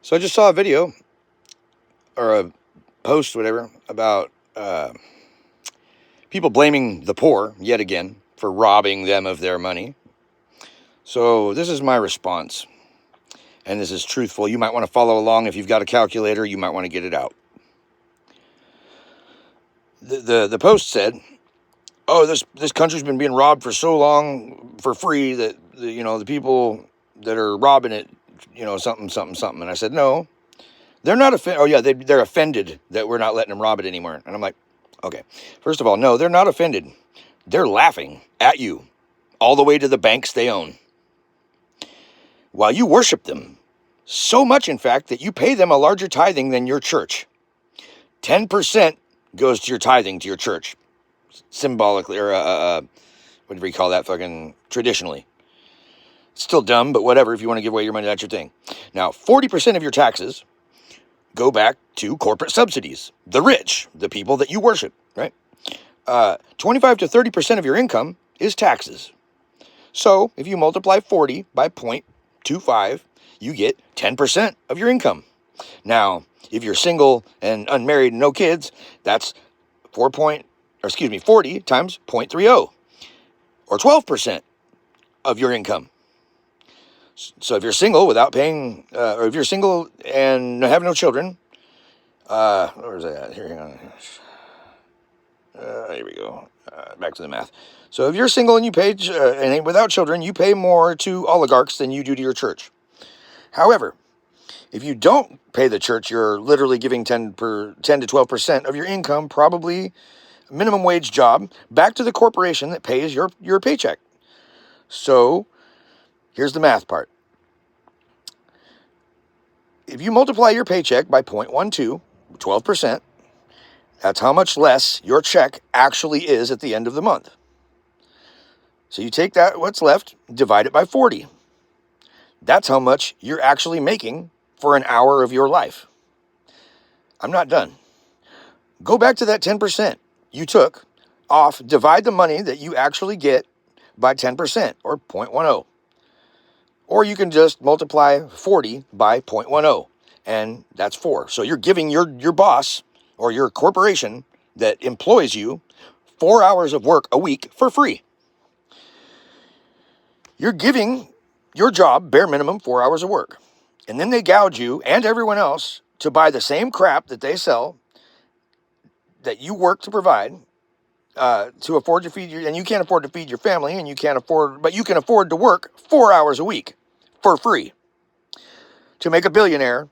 So I just saw a video or a post, whatever, about people blaming the poor yet again for robbing them of their money. So this is my response, and this is truthful. You might want to follow along. If you've got a calculator, you might want to get it out. The post said, "Oh, this country's been being robbed for so long for free that the people that are robbing it, something something something." And I said, "No, they're not offended. Oh yeah, they're offended that we're not letting them rob it anymore." And I'm like, "Okay, first of all, no, they're not offended. They're laughing at you all the way to the banks they own, while you worship them so much, in fact, that you pay them a larger tithing than your church. 10% goes to your tithing to your church, symbolically, or whatever you call that, fucking traditionally. It's still dumb, but whatever. If you want to give away your money, that's your thing. Now, 40% of your taxes go back to corporate subsidies, the rich, the people that you worship, right? 25 to 30% of your income is taxes. So if you multiply 40 by 0.25, you get 10% of your income. Now, if you're single and unmarried and no kids, that's 40 times 0.30, or 12% of your income. So if you're single without paying, or if you're single and have no children, where is that? Here, hang on. Here we go. Back to the math. So if you're single and you pay, and without children, you pay more to oligarchs than you do to your church. However, if you don't pay the church, you're literally giving 10 to 12% of your income, probably minimum wage job, back to the corporation that pays your paycheck. So here's the math part. If you multiply your paycheck by 0.12, 12%, that's how much less your check actually is at the end of the month. So you take that, what's left, divide it by 40. That's how much you're actually making for an hour of your life. I'm not done. Go back to that 10% you took off, divide the money that you actually get by 10%, or 0.10. Or you can just multiply 40 by 0.10, and that's 4. So you're giving your boss or your corporation that employs you 4 hours of work a week for free. You're giving your job bare minimum 4 hours of work. And then they gouge you and everyone else to buy the same crap that they sell, that you work to provide, to afford to feed you, and you can't afford to feed your family, and you can afford to work 4 hours a week for free to make a billionaire